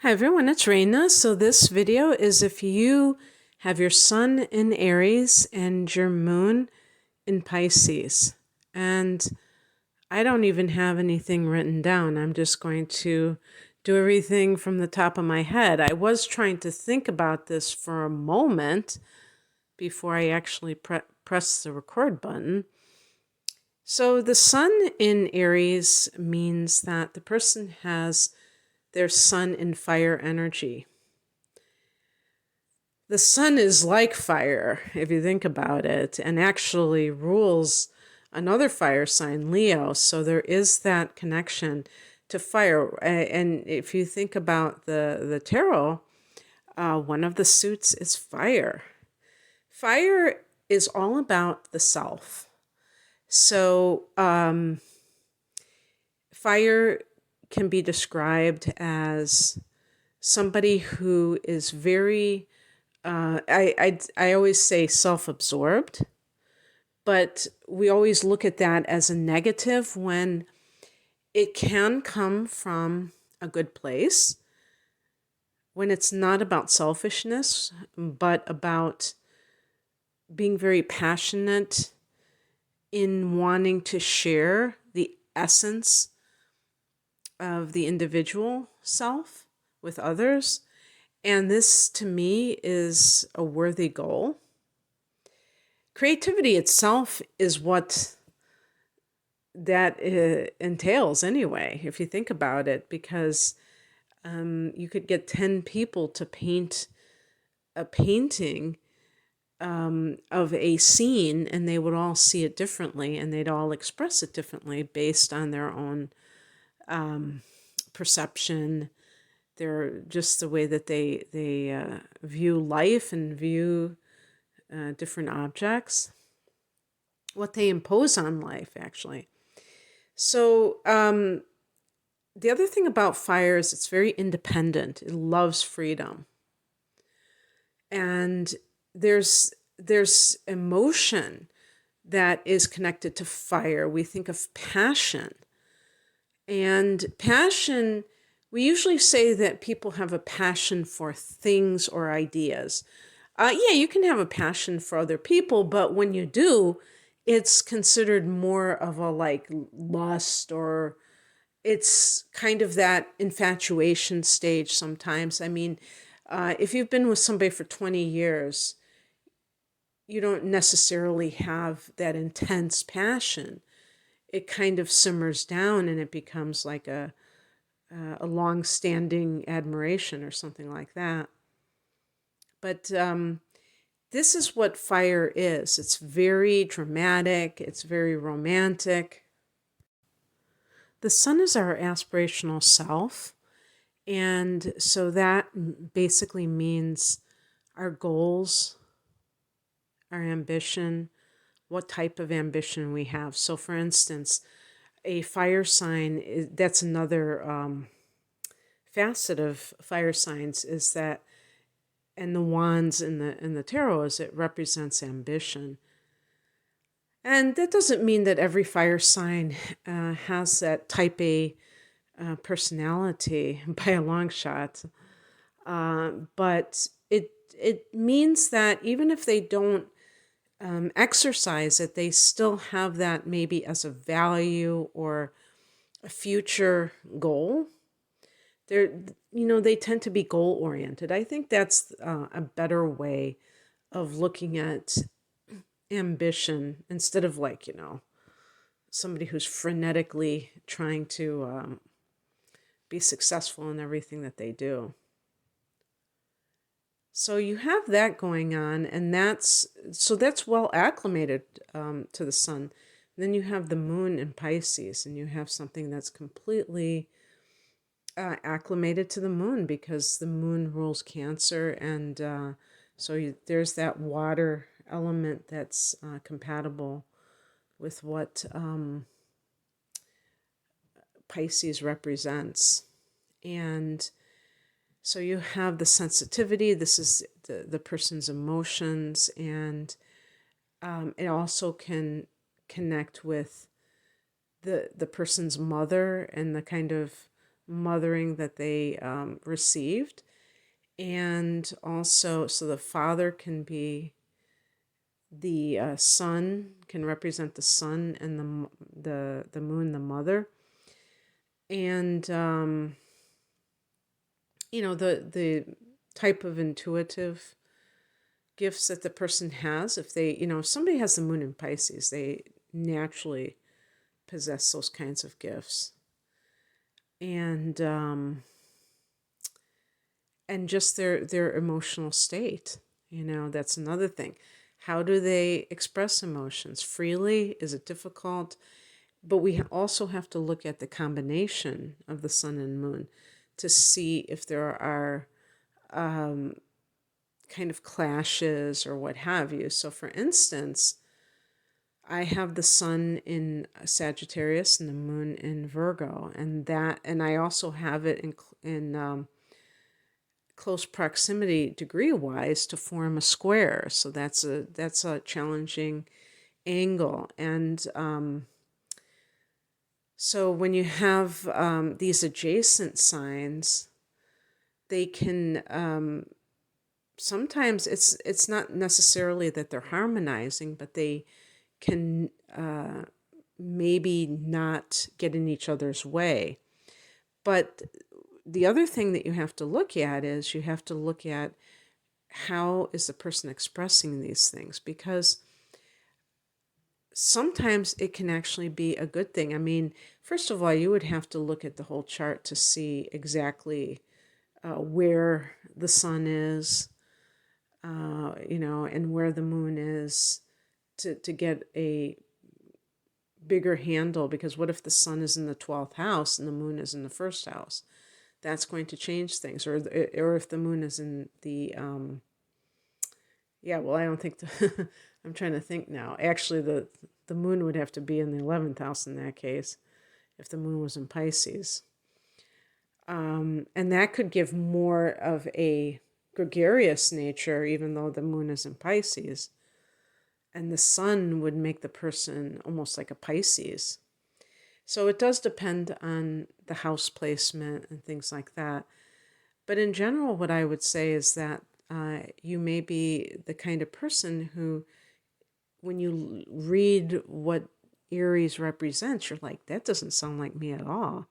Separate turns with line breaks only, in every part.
Hi everyone, it's Raina. So this video is if you have your sun in Aries and your moon in Pisces. And I don't even have anything written down. I'm just going to do everything from the top of my head. I was trying to think about this for a moment before I actually press the record button. So the sun in Aries means that the person has their sun in fire energy. The sun is like fire, if you think about it, and actually rules another fire sign, Leo. So there is that connection to fire. And if you think about the tarot, one of the suits is fire. Fire is all about the self. So fire can be described as somebody who is very I always say self-absorbed, but we always look at that as a negative when it can come from a good place, when it's not about selfishness, but about being very passionate in wanting to share the essence of the individual self with others. And this, to me, is a worthy goal. Creativity itself is what that entails anyway, if you think about it, because you could get 10 people to paint a painting of a scene and they would all see it differently and they'd all express it differently based on their own perception. They're just the way that they view life and view different objects, what they impose on life, actually. So the other thing about fire is it's very independent. It loves freedom. And there's emotion that is connected to fire. We think of passion. And passion, we usually say that people have a passion for things or ideas. Yeah, you can have a passion for other people, but when you do, it's considered more of a like lust, or it's kind of that infatuation stage sometimes. I mean, if you've been with somebody for 20 years, you don't necessarily have that intense passion. It kind of simmers down and it becomes like a long-standing admiration or something like that. But this is what fire is. It's very dramatic. It's very romantic. The sun is our aspirational self. And so that basically means our goals, our ambition, what type of ambition we have. So for instance, a fire sign, that's another facet of fire signs, is that, and the wands in the tarot, is it represents ambition. And that doesn't mean that every fire sign has that type A personality by a long shot. But it means that even if they don't exercise it, they still have that maybe as a value or a future goal. They're, they tend to be goal oriented. I think that's a better way of looking at ambition instead of like, somebody who's frenetically trying to be successful in everything that they do. So you have that going on, and that's well acclimated to the sun. Then you have the moon in Pisces, and you have something that's completely acclimated to the moon because the moon rules Cancer, and there's that water element that's compatible with what Pisces represents. And so you have the sensitivity. This is the person's emotions, and it also can connect with the person's mother and the kind of mothering that they received. And also, so the father can be the sun, can represent the sun, and the moon, the mother. And the type of intuitive gifts that the person has. If they, if somebody has the moon in Pisces, they naturally possess those kinds of gifts. And just their emotional state, that's another thing. How do they express emotions? Freely? Is it difficult? But we also have to look at the combination of the sun and moon to see if there are kind of clashes or what have you. So for instance, I have the sun in Sagittarius and the moon in Virgo, and I also have it in close proximity degree wise to form a square. So that's a challenging angle. And so when you have these adjacent signs, they can sometimes it's not necessarily that they're harmonizing, but they can maybe not get in each other's way. But the other thing that you have to look at is you have to look at how is the person expressing these things, because sometimes it can actually be a good thing. I mean, first of all, you would have to look at the whole chart to see exactly where the sun is, and where the moon is to get a bigger handle. Because what if the sun is in the 12th house and the moon is in the first house? That's going to change things. Or if the moon is in the I don't think I'm trying to think now. Actually, the moon would have to be in the 11th house in that case, if the moon was in Pisces. And that could give more of a gregarious nature, even though the moon is in Pisces. And the sun would make the person almost like a Pisces. So it does depend on the house placement and things like that. But in general, what I would say is that you may be the kind of person who, when you read what Aries represents, you're like, that doesn't sound like me at all.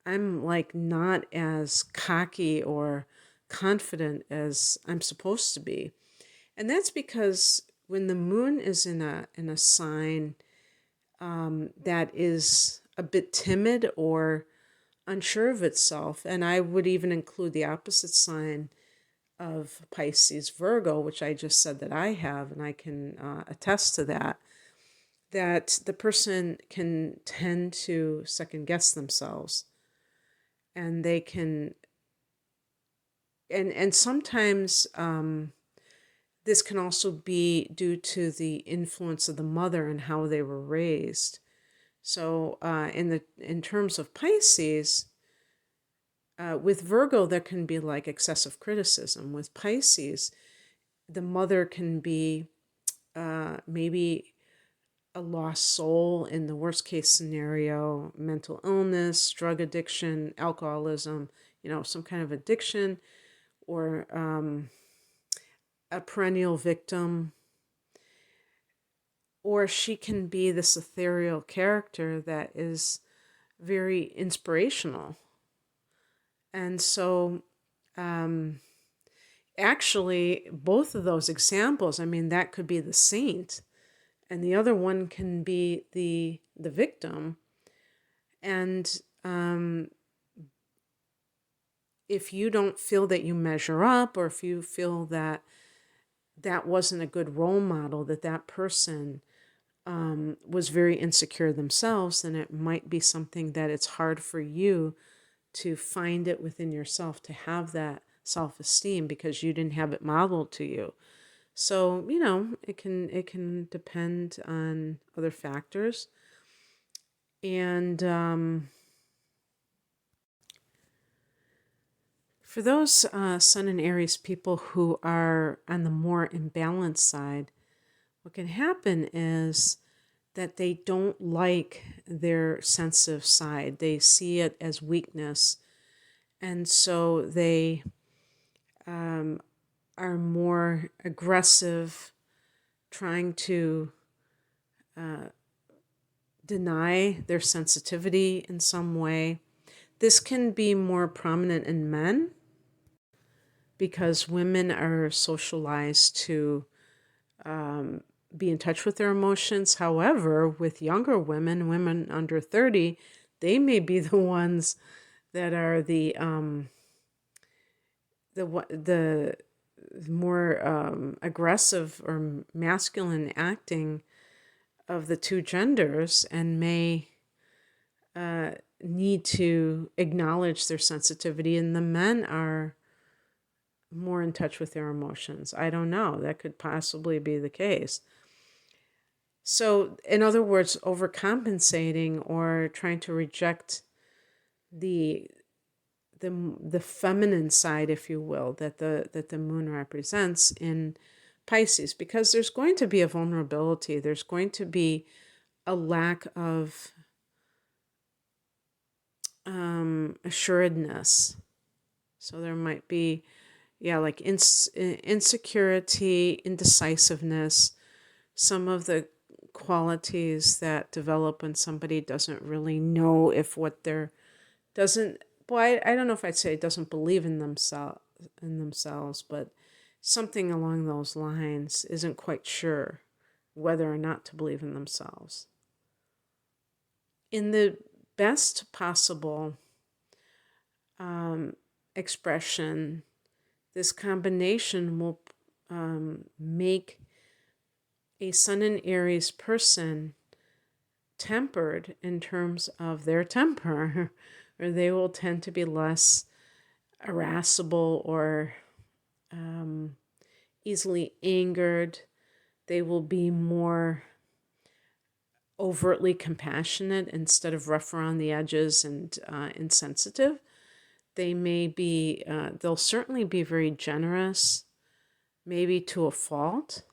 I'm like not as cocky or confident as I'm supposed to be. And that's because when the moon is in a sign that is a bit timid or unsure of itself, and I would even include the opposite sign of Pisces, Virgo, which I just said that I have, and I can attest to that the person can tend to second guess themselves, and they can, and sometimes this can also be due to the influence of the mother and how they were raised. So in terms of Pisces, with Virgo, there can be like excessive criticism. With Pisces, the mother can be maybe a lost soul in the worst case scenario, mental illness, drug addiction, alcoholism, some kind of addiction, or a perennial victim. Or she can be this ethereal character that is very inspirational. And so actually, both of those examples, I mean, that could be the saint, and the other one can be the victim. And if you don't feel that you measure up, or if you feel that wasn't a good role model, that person was very insecure themselves, then it might be something that it's hard for you to find it within yourself to have that self-esteem because you didn't have it modeled to you. So, it can depend on other factors. And for those Sun and Aries people who are on the more imbalanced side, what can happen is that they don't like their sensitive side. They see it as weakness. And so they are more aggressive, trying to deny their sensitivity in some way. This can be more prominent in men because women are socialized to be in touch with their emotions. However, with younger women, women under 30, they may be the ones that are the more aggressive or masculine acting of the two genders, and may need to acknowledge their sensitivity, and the men are more in touch with their emotions. I don't know. That could possibly be the case. So, in other words, overcompensating or trying to reject the feminine side, if you will, that the moon represents in Pisces, because there's going to be a vulnerability. There's going to be a lack of assuredness. So there might be, like insecurity, indecisiveness, some of the qualities that develop when somebody doesn't really know if what they're I don't know if I'd say doesn't believe in themselves, but something along those lines, isn't quite sure whether or not to believe in themselves. In the best possible expression, this combination will make a Sun in Aries person tempered in terms of their temper, or they will tend to be less irascible or easily angered. They will be more overtly compassionate instead of rough around the edges and insensitive. They may be, they'll certainly be very generous, maybe to a fault.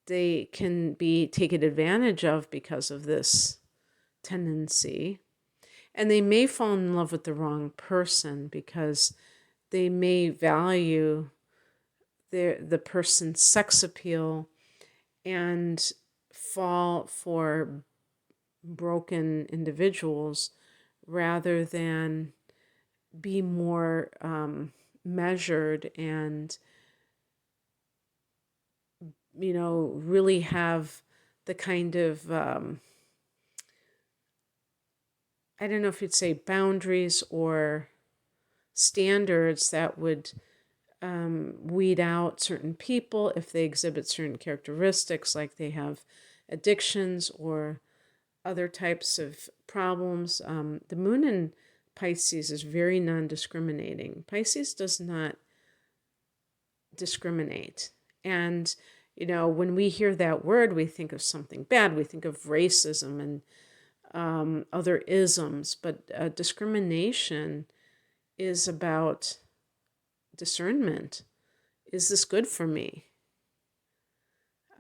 They can be taken advantage of because of this tendency. And they may fall in love with the wrong person because they may value the person's sex appeal and fall for broken individuals rather than be more measured and really have the kind of I don't know if you'd say boundaries or standards that would weed out certain people if they exhibit certain characteristics, like they have addictions or other types of problems. The moon in Pisces is very non-discriminating. Pisces does not discriminate. And, when we hear that word, we think of something bad. We think of racism and other isms. But discrimination is about discernment. Is this good for me?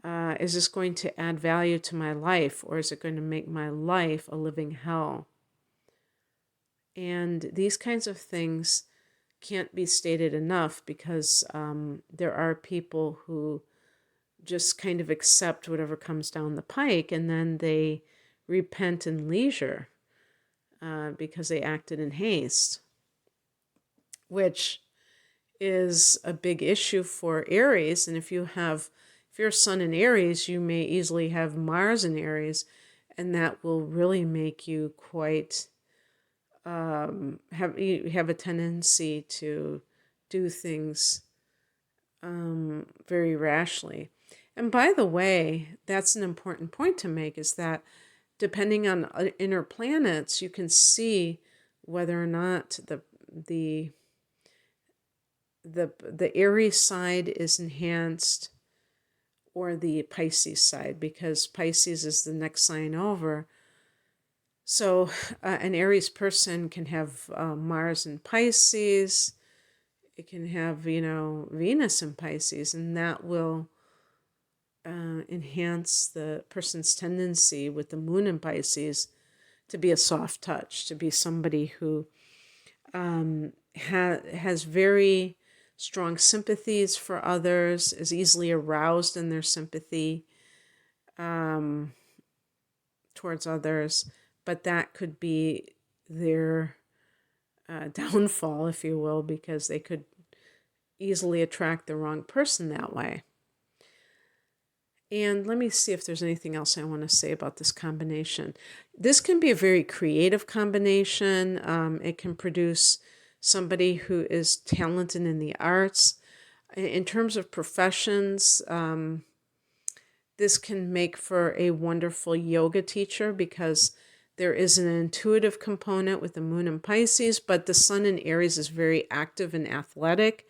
Is this going to add value to my life, or is it going to make my life a living hell? And these kinds of things can't be stated enough, because there are people who just kind of accept whatever comes down the pike, and then they repent in leisure because they acted in haste, which is a big issue for Aries. And if you're Sun in Aries, you may easily have Mars in Aries, and that will really make you quite have a tendency to do things very rashly. And by the way, that's an important point to make, is that depending on inner planets, you can see whether or not the Aries side is enhanced or the Pisces side, because Pisces is the next sign over. So an Aries person can have Mars in Pisces. It can have, Venus in Pisces, and that will enhance the person's tendency with the moon in Pisces to be a soft touch, to be somebody who has very strong sympathies for others, is easily aroused in their sympathy towards others, but that could be their downfall, if you will, because they could easily attract the wrong person that way. And let me see if there's anything else I want to say about this combination. This can be a very creative combination. It can produce somebody who is talented in the arts. In terms of professions, this can make for a wonderful yoga teacher because there is an intuitive component with the moon in Pisces, but the sun in Aries is very active and athletic.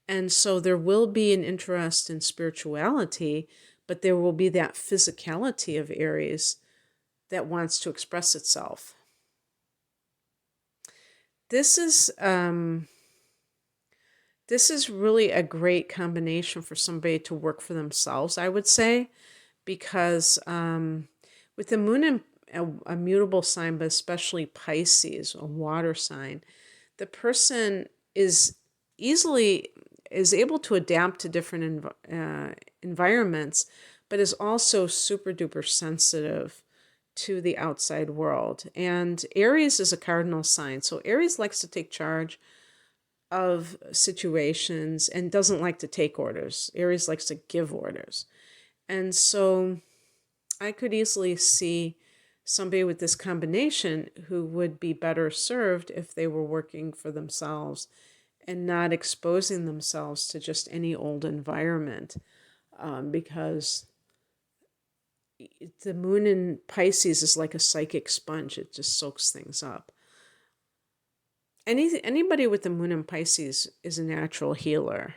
And so there will be an interest in spirituality, but there will be that physicality of Aries that wants to express itself. This is really a great combination for somebody to work for themselves, I would say, because with the moon in a mutable sign, but especially Pisces, a water sign, the person is able to adapt to different environments, but is also super duper sensitive to the outside world. And Aries is a cardinal sign, so Aries likes to take charge of situations and doesn't like to take orders. Aries likes to give orders. And so I could easily see somebody with this combination who would be better served if they were working for themselves and not exposing themselves to just any old environment, because the moon in Pisces is like a psychic sponge. It just soaks things up. Anybody with the moon in Pisces is a natural healer.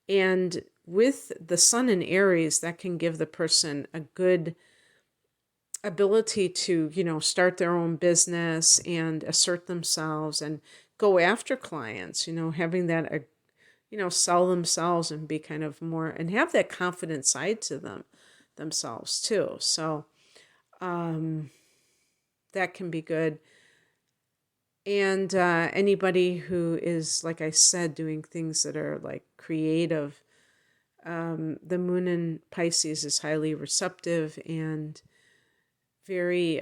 And with the sun in Aries, that can give the person a good ability to, start their own business and assert themselves and go after clients, having that, sell themselves and be kind of more, and have that confident side to themselves too. So that can be good. And anybody who is, like I said, doing things that are like creative, the moon in Pisces is highly receptive and very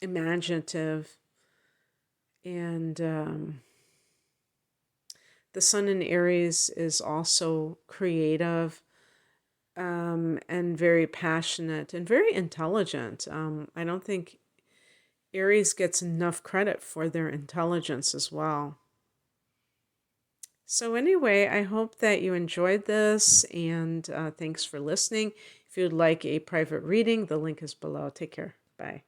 imaginative. And the sun in Aries is also creative and very passionate and very intelligent. I don't think Aries gets enough credit for their intelligence as well. So anyway, I hope that you enjoyed this, and thanks for listening. If you'd like a private reading, the link is below. Take care. Bye.